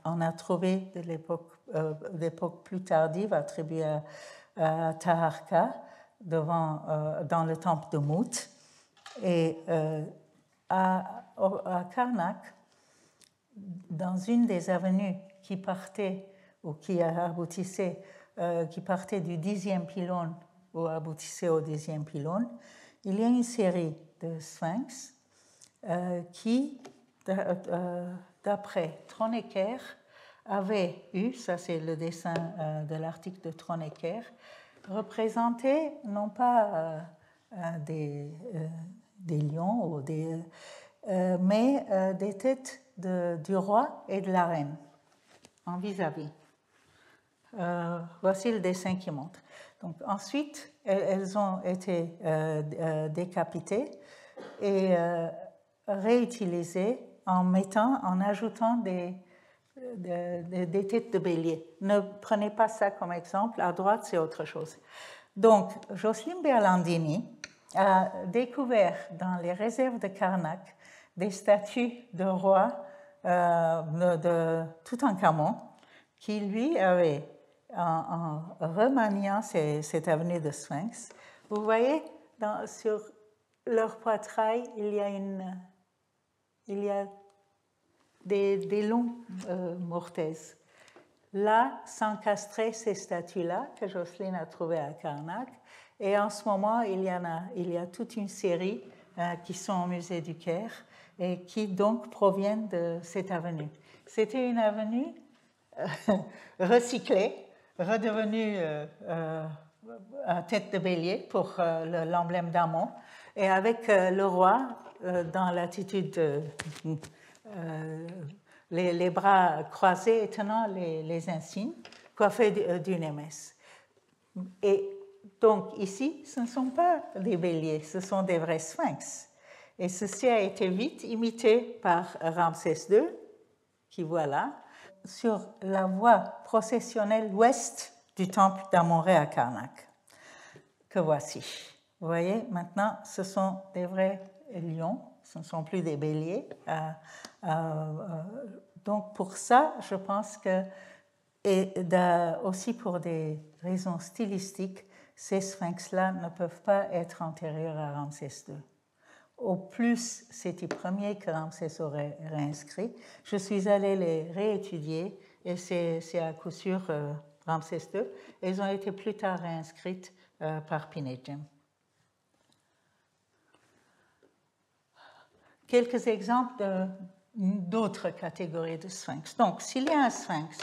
en a trouvé d'époque plus tardive attribuée à Taharqa dans le temple de Mout. Et à Karnak, dans une des avenues qui partait ou qui aboutissait, qui partait du 10e pylône ou aboutissait au 10e pylône, il y a une série de sphinx qui, d'après Tronecker, avait eu, ça c'est le dessin de l'article de Tronecker, représenté non pas des lions ou mais des têtes du roi et de la reine en vis-à-vis. Voici le dessin qui montre. Donc, ensuite, elles ont été décapitées et réutilisées en ajoutant des têtes de bélier. Ne prenez pas ça comme exemple. À droite, c'est autre chose. Donc, Jocelyne Berlandini a découvert dans les réserves de Karnak des statues de rois de Toutankhamon qui, lui, avait, en remaniant cette avenue de Sphinx, vous voyez, sur leur poitrail, il y a des longs mortaises. Là, s'encastraient ces statues-là que Jocelyne a trouvées à Karnak. Et en ce moment, il y a toute une série qui sont au musée du Caire et qui donc proviennent de cette avenue. C'était une avenue recyclée, redevenue à tête de bélier pour l'emblème d'Amon, et avec le roi dans l'attitude les bras croisés et tenant les insignes, coiffés d'une émesse. Et donc ici, ce ne sont pas des béliers, ce sont des vrais sphinx. Et ceci a été vite imité par Ramsès II, qui voilà, sur la voie processionnelle ouest du temple d'Amon-Ré à Karnak, que voici. Vous voyez, maintenant, ce sont des vrais lions, ce ne sont plus des béliers. Donc pour ça, je pense que, et aussi pour des raisons stylistiques, ces sphinx-là ne peuvent pas être antérieurs à Ramsès II. Au plus, c'était premier que Ramsès aurait réinscrit. Je suis allée les réétudier et c'est à coup sûr Ramsès II. Elles ont été plus tard réinscrites par Pinedjem. Quelques exemples d'autres catégories de sphinx. Donc, s'il y a un sphinx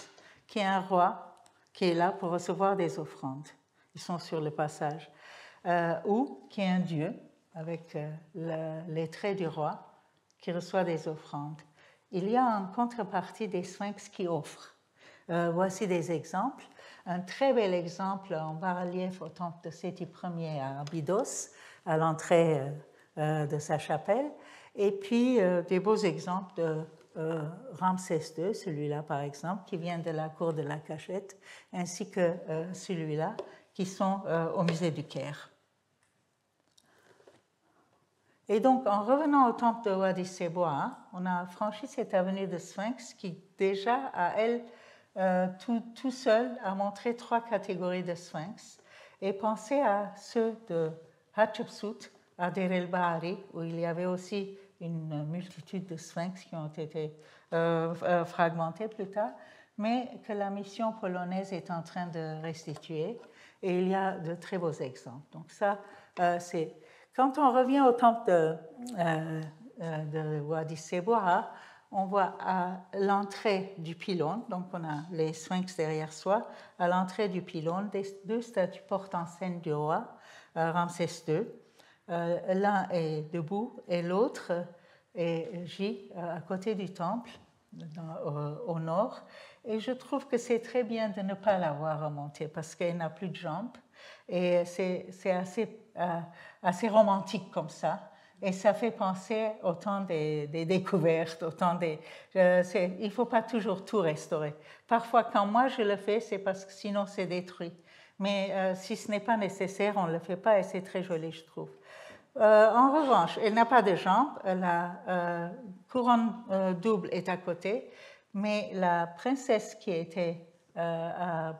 qui est un roi qui est là pour recevoir des offrandes, ils sont sur le passage, ou qui est un dieu avec les traits du roi qui reçoit des offrandes. Il y a en contrepartie des sphinx qui offrent. Voici des exemples. Un très bel exemple en bas-relief au temple de Séti Ier à Abydos, à l'entrée de sa chapelle. Et puis des beaux exemples de Ramsès II, celui-là par exemple, qui vient de la cour de la Cachette, ainsi que celui-là, qui sont au musée du Caire. Et donc, en revenant au temple de Wadi Seboa, on a franchi cette avenue de Sphinx qui, déjà, à elle, tout seul, a montré 3 catégories de Sphinx. Et pensez à ceux de Hatshepsut, à Deir el-Bahari, où il y avait aussi une multitude de Sphinx qui ont été fragmentés plus tard, mais que la mission polonaise est en train de restituer. Et il y a de très beaux exemples. Donc ça, c'est... Quand on revient au temple de Wadi Seboa, on voit à l'entrée du pylône, donc on a les sphinx derrière soi, à l'entrée du pylône, 2 statues portent en scène du roi, Ramsès II. L'un est debout et l'autre gît à côté du temple, au nord. Et je trouve que c'est très bien de ne pas la voir remonter parce qu'elle n'a plus de jambes. Et c'est assez romantique comme ça. Et ça fait penser au temps des découvertes, au temps il ne faut pas toujours tout restaurer. Parfois, quand moi je le fais, c'est parce que sinon c'est détruit. Mais si ce n'est pas nécessaire, on ne le fait pas et c'est très joli, je trouve. En revanche, elle n'a pas de jambes, la couronne double est à côté, mais la princesse qui était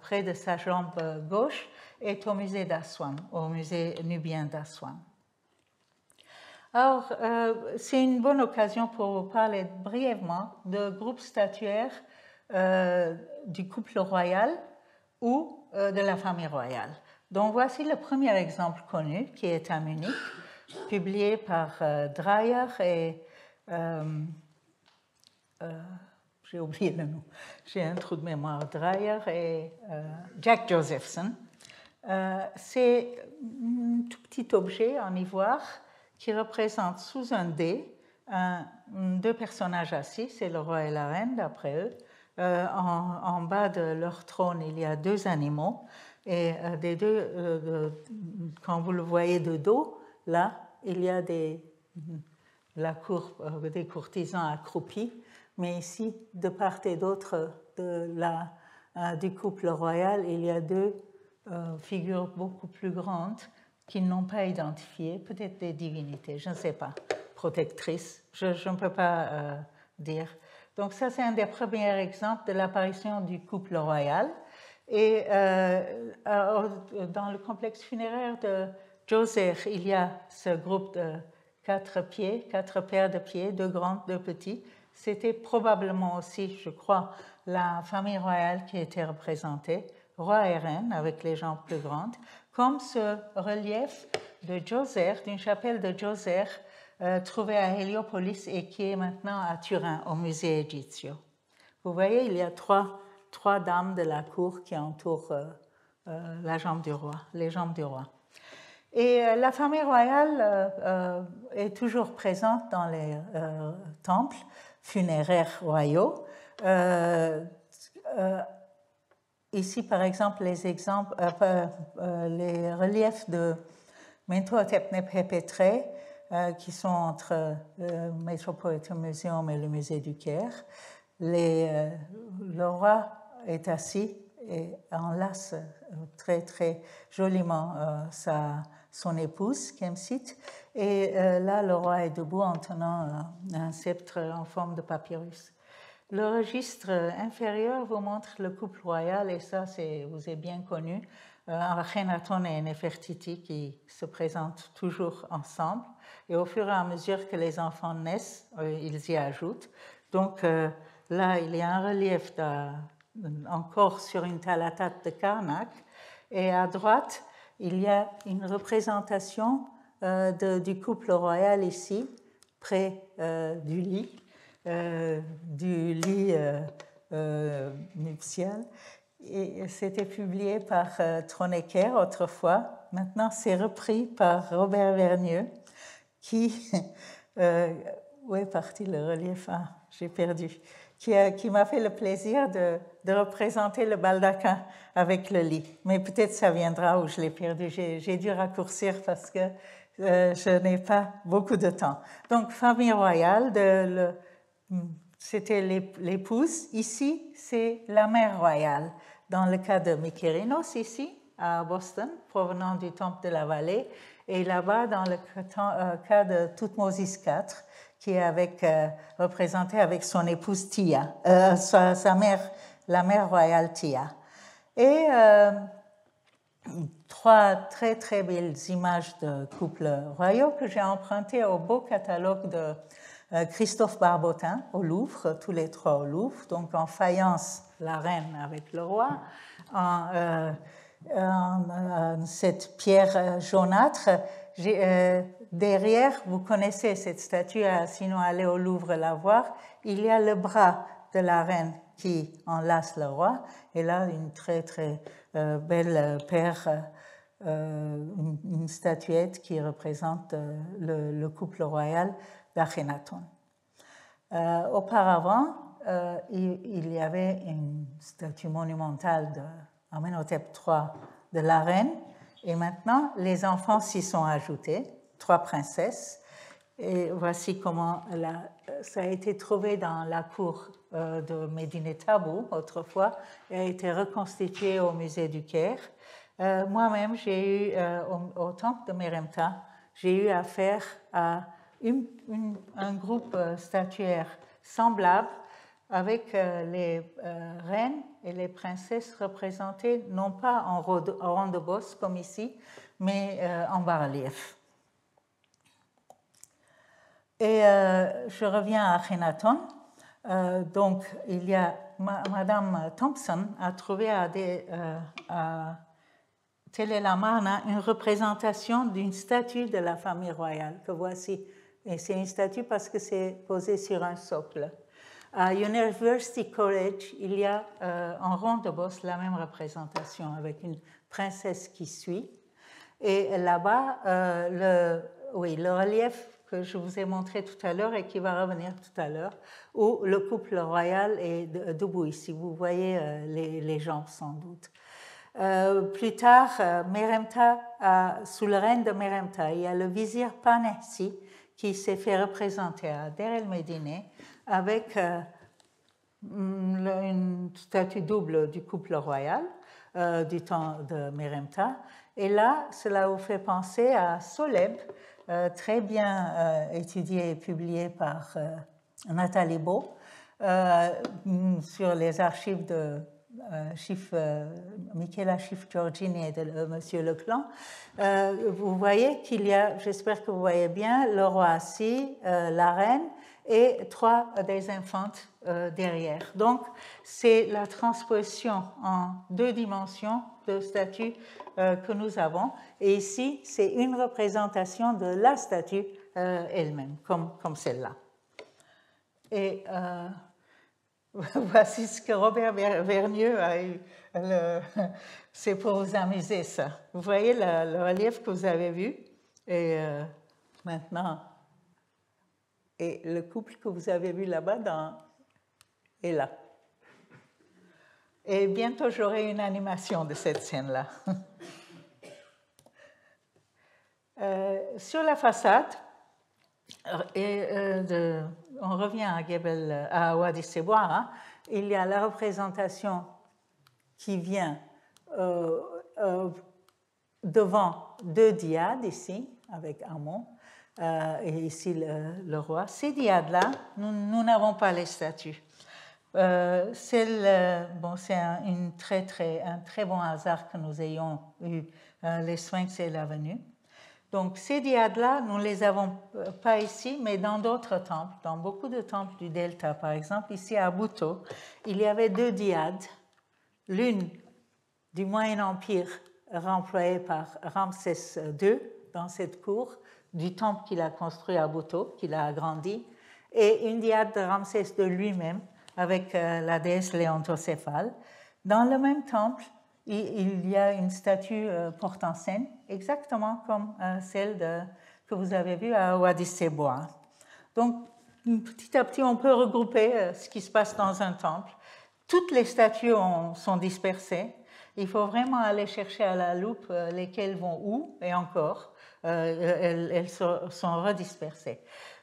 près de sa jambe gauche est au musée d'Aswan, au musée nubien d'Aswan. Alors, c'est une bonne occasion pour vous parler brièvement de groupes statuaires du couple royal ou de la famille royale. Donc, voici le premier exemple connu, qui est à Munich, publié par Dreyer et... j'ai oublié le nom, j'ai un trou de mémoire, Dreyer et Jack Josephson. C'est un tout petit objet en ivoire qui représente sous un dé 2 personnages assis, c'est le roi et la reine d'après eux. En bas de leur trône, il y a 2 animaux et quand vous le voyez de dos, là, il y a des courtisans accroupis, mais ici, de part et d'autre du couple royal, il y a 2 figures beaucoup plus grandes qui n'ont pas identifié, peut-être des divinités, je ne sais pas, protectrices, je ne peux pas dire. Donc ça, c'est un des premiers exemples de l'apparition du couple royal. Et dans le complexe funéraire de Djoser, il y a ce groupe de 4 pieds, 4 paires de pieds, 2 grands, 2 petits. C'était probablement aussi, je crois, la famille royale qui était représentée, roi et reine avec les jambes plus grandes, comme ce relief de Djoser, d'une chapelle de Djoser, trouvée à Héliopolis et qui est maintenant à Turin, au musée Egizio. Vous voyez, il y a trois dames de la cour qui entourent les jambes du roi. Et la famille royale est toujours présente dans les temples funéraires royaux. Ici, par exemple, les reliefs de Mentuhotep Nephepetре, qui sont entre le Metropolitan Museum et le musée du Caire. Le roi est assis et enlace très, très joliment son épouse, Khemsit. Et là, le roi est debout en tenant un sceptre en forme de papyrus. Le registre inférieur vous montre le couple royal, et ça, vous est bien connu, Akhenaton et Nefertiti qui se présentent toujours ensemble. Et au fur et à mesure que les enfants naissent, ils y ajoutent. Donc là, il y a un relief encore sur une talatat de Karnak. Et à droite, il y a une représentation du couple royal ici, près du lit nuptial. Et c'était publié par Tronecker autrefois. Maintenant, c'est repris par Robert Vernieux, qui... où est parti le relief? Ah, j'ai perdu. Qui m'a fait le plaisir de représenter le baldaquin avec le lit. Mais peut-être ça viendra où je l'ai perdu. J'ai dû raccourcir parce que je n'ai pas beaucoup de temps. Donc, famille royale, c'était l'épouse. Ici, c'est la mère royale. Dans le cas de Mykérinos, ici, à Boston, provenant du temple de la vallée, et là-bas, dans le cas de Thoutmôsis IV, qui est représenté avec son épouse Tia, sa mère, la mère royale Tia. Et trois très très belles images de couples royaux que j'ai empruntées au beau catalogue de Christophe Barbotin au Louvre, tous les trois au Louvre, donc en faïence la reine avec le roi, en cette pierre jaunâtre. Derrière, vous connaissez cette statue, sinon allez au Louvre la voir, il y a le bras de la reine qui enlace le roi, et là une très très belle paire, une statuette qui représente le couple royal d'Akhenaton. Auparavant, il y avait une statue monumentale d'Amenhotep III de la reine, et maintenant les enfants s'y sont ajoutés, 3 princesses, et voici comment ça a été trouvé dans la cour de Médine Tabou autrefois et a été reconstitué au musée du Caire. Moi-même, j'ai eu au temple de Meremta, j'ai eu affaire à un groupe statuaire semblable avec les reines et les princesses représentées non pas en rond de bosse comme ici, mais en bas-relief. Et je reviens à Akhenaton. Donc, il y a Madame Thompson a trouvé à Tel El Amarna une représentation d'une statue de la famille royale que voici. Et c'est une statue parce que c'est posé sur un socle. À University College, il y a en rond de bosse la même représentation avec une princesse qui suit. Et là-bas, le relief que je vous ai montré tout à l'heure et qui va revenir tout à l'heure, où le couple royal est debout ici. Vous voyez les jambes sans doute. Plus tard, Meremta, sous le règne de Meremta, il y a le vizir Panessi qui s'est fait représenter à Der el-Médine avec une statue double du couple royal du temps de Meremta. Et là, cela vous fait penser à Soleb, très bien étudié et publié par Nathalie Beau sur les archives de Michela Schiff-Giorgini et de M. Leclan. Vous voyez qu'il y a, j'espère que vous voyez bien, le roi assis, la reine et 3 des infantes derrière. Donc, c'est la transposition en 2 dimensions de statue que nous avons. Et ici, c'est une représentation de la statue elle-même, comme celle-là. Et voici ce que Robert Vernieux a eu. C'est pour vous amuser, ça. Vous voyez le relief que vous avez vu. Et maintenant, et le couple que vous avez vu là-bas est là. Et bientôt, j'aurai une animation de cette scène-là. Sur la façade, on revient à Wadi Seboua, il y a la représentation qui vient devant 2 dyades ici, avec Amon, et ici le roi. Ces dyades-là, nous n'avons pas les statues. C'est un très bon hasard que nous ayons eu les Sphinx et la Venue. Donc, ces dyades-là, nous ne les avons pas ici, mais dans d'autres temples, dans beaucoup de temples du Delta, par exemple. Ici, à Bhutto, il y avait 2 dyades, l'une du Moyen Empire remployée par Ramsès II dans cette cour du temple qu'il a construit à Bhutto, qu'il a agrandi, et une dyade de Ramsès II lui-même avec la déesse léontocéphale. Dans le même temple, il y a une statue portant scène, exactement comme celle que vous avez vue à Wadi Seboua. Donc, petit à petit, on peut regrouper ce qui se passe dans un temple. Toutes les statues sont dispersées. Il faut vraiment aller chercher à la loupe lesquelles vont où, et encore, elles sont redispersées.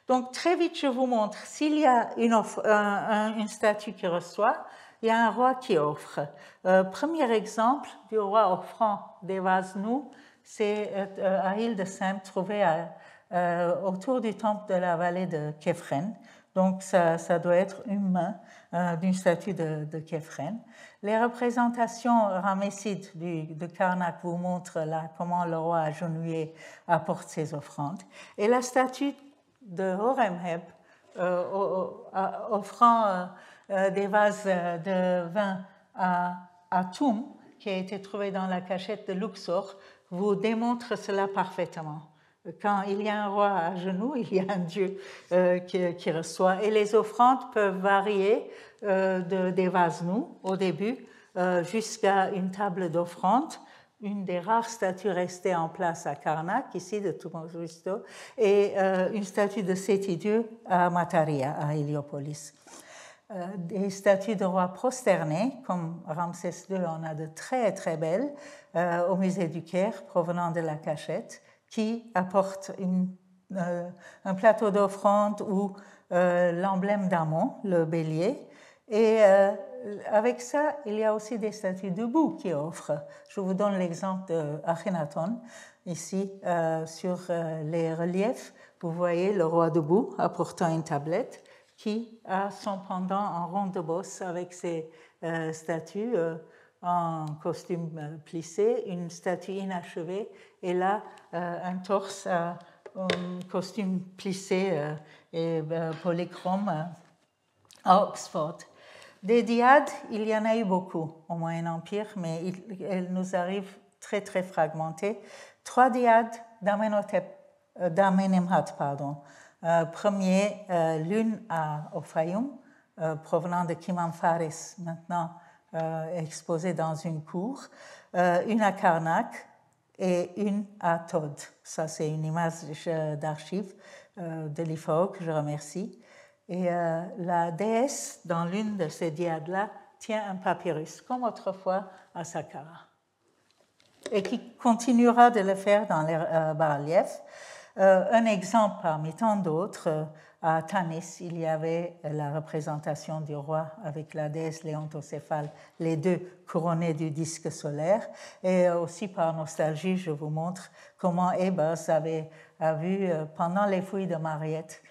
Donc, très vite, je vous montre, s'il y a une statue qui reçoit, il y a un roi qui offre. Premier exemple du roi offrant des vases nus, c'est à Île de Sainte, trouvé autour du temple de la vallée de Képhren. Donc, ça doit être une main d'une statue de Képhren. Les représentations ramessides de Karnak vous montrent là comment le roi agenouillé apporte ses offrandes. Et la statue de Horemheb, offrant des vases de vin à Toum, qui a été trouvé dans la cachette de Luxor, vous démontre cela parfaitement. Quand il y a un roi à genoux, il y a un Dieu qui reçoit. Et les offrandes peuvent varier des vases nus au début jusqu'à une table d'offrande, une des rares statues restées en place à Karnak, ici de Tumoristo, et une statue de Séti-Dieu à Mataria, à Héliopolis. Des statues de rois prosternés, comme Ramsès II en a de très très belles, au musée du Caire, provenant de la cachette, qui apportent un plateau d'offrande ou l'emblème d'Amon, le bélier. Et avec ça, il y a aussi des statues debout qui offrent. Je vous donne l'exemple d'Akhenaton. Ici, sur les reliefs, vous voyez le roi debout apportant une tablette qui a son pendant en rond de bosse avec ses statues en costume plissé, une statue inachevée, et là, un torse en costume plissé et polychrome à Oxford. Des diades, il y en a eu beaucoup au Moyen Empire, mais elles nous arrivent très, très fragmentées. 3 diades d'Amenemhat, premier, l'une au Fayoum, provenant de Kimam Fares, maintenant exposée dans une cour, une à Karnak et une à Tod. Ça, c'est une image d'archive de l'IFAO que je remercie. Et la déesse, dans l'une de ces diades-là, tient un papyrus, comme autrefois à Saqqara, et qui continuera de le faire dans les bas-reliefs. Un exemple parmi tant d'autres, à Tanis, il y avait la représentation du roi avec la déesse léontocéphale, les deux couronnés du disque solaire. Et aussi par nostalgie, je vous montre comment Ebers a vu pendant les fouilles de Mariette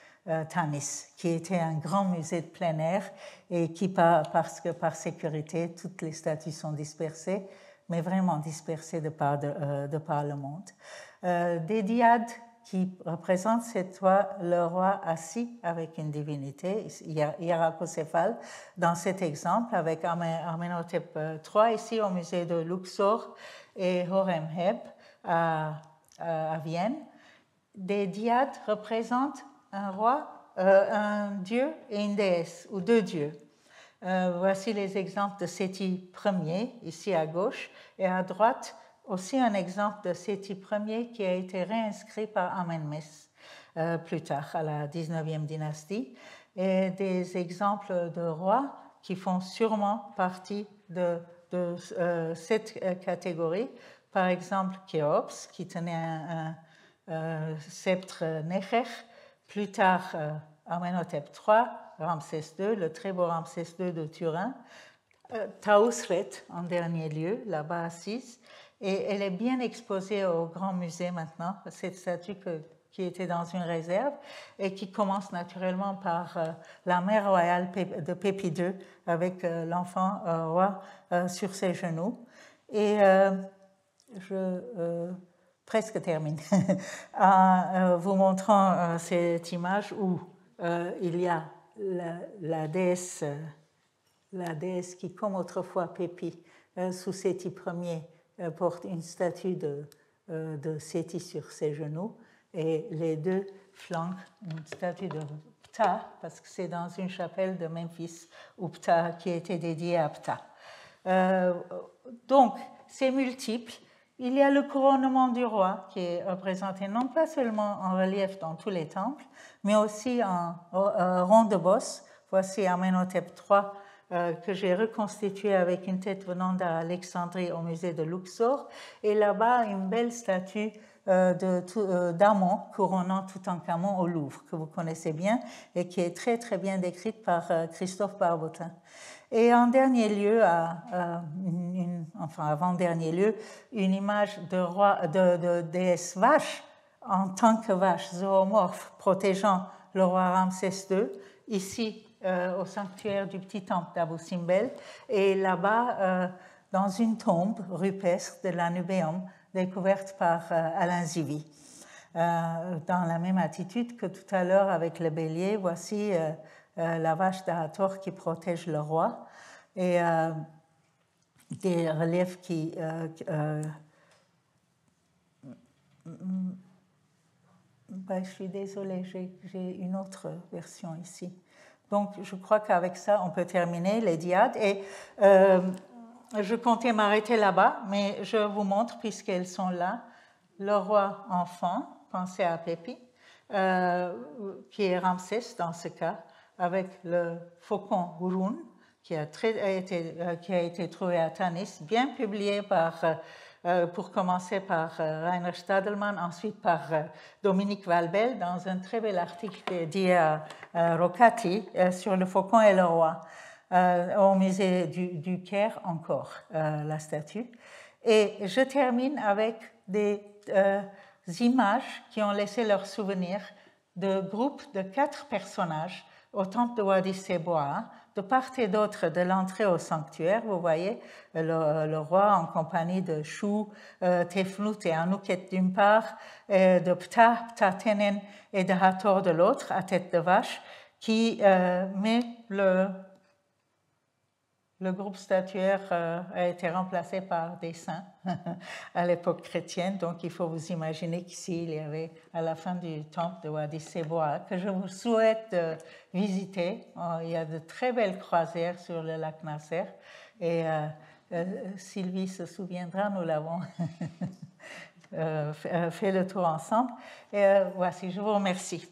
Tanis, qui était un grand musée de plein air et qui, parce que par sécurité, toutes les statues sont dispersées, mais vraiment dispersées de par le monde. Des diades qui représentent cette fois le roi assis avec une divinité, hiéracocéphale, dans cet exemple, avec Amenhotep III ici au musée de Luxor et Horemheb à Vienne. Des diades représentent un roi, un dieu et une déesse, ou 2 dieux. Voici les exemples de Séti Ier, ici à gauche, et à droite, aussi un exemple de Séti Ier qui a été réinscrit par Amenmès plus tard, à la 19e dynastie, et des exemples de rois qui font sûrement partie de cette catégorie. Par exemple, Khéops, qui tenait un sceptre Necher, plus tard Amenhotep III, Ramsès II, le très beau Ramsès II de Turin, Taousret en dernier lieu, là-bas assise, et elle est bien exposée au Grand Musée maintenant, cette statue qui était dans une réserve et qui commence naturellement par la mère royale de Pépi II avec l'enfant roi sur ses genoux. Et je presque termine en vous montrant cette image où il y a la déesse qui, comme autrefois Pépi, sous Séti Ier, porte une statue de Séti sur ses genoux, et les deux flancs une statue de Ptah, parce que c'est dans une chapelle de Memphis où Ptah, qui était dédiée à Ptah. Donc, c'est multiple. Il y a le couronnement du roi qui est représenté non pas seulement en relief dans tous les temples, mais aussi en rond de bosse. Voici Amenhotep III que j'ai reconstitué avec une tête venant d'Alexandrie au musée de Luxor. Et là-bas, une belle statue d'Amon couronnant Toutankhamon au Louvre, que vous connaissez bien et qui est très très bien décrite par Christophe Barbotin. Et en dernier lieu, avant-dernier lieu, une image de déesse vache en tant que vache zoomorphe protégeant le roi Ramsès II, ici au sanctuaire du petit temple d'Abou Simbel, et là-bas dans une tombe rupestre de l'Anubéum découverte par Alain Zivy. Dans la même attitude que tout à l'heure avec le bélier, voici la vache d'Hathor qui protège le roi, et des reliefs qui... je suis désolée, j'ai une autre version ici. Donc, je crois qu'avec ça, on peut terminer les diades. Et je comptais m'arrêter là-bas, mais je vous montre, puisqu'elles sont là, le roi enfant, pensez à Pépi, qui est Ramsès dans ce cas, avec le faucon Hurun, qui a été trouvé à Tanis, bien publié pour commencer par Rainer Stadelmann, ensuite par Dominique Valbel, dans un très bel article dédié à Rocati sur le faucon et le roi, au musée du Caire encore, la statue. Et je termine avec des images qui ont laissé leur souvenir de groupes de 4 personnages au temple de Wadi Seboa, de part et d'autre de l'entrée au sanctuaire. Vous voyez le roi en compagnie de Chou, Tefnut et Anouket d'une part, de Ptah, Ptah-Tenen et de Hathor de l'autre, à tête de vache, qui met le groupe statuaire a été remplacé par des saints à l'époque chrétienne. Donc, il faut vous imaginer qu'ici, il y avait à la fin du temple de Wadi Seboa, que je vous souhaite visiter. Il y a de très belles croisières sur le lac Nasser. Et Sylvie se souviendra, nous l'avons fait le tour ensemble. Et voici, je vous remercie.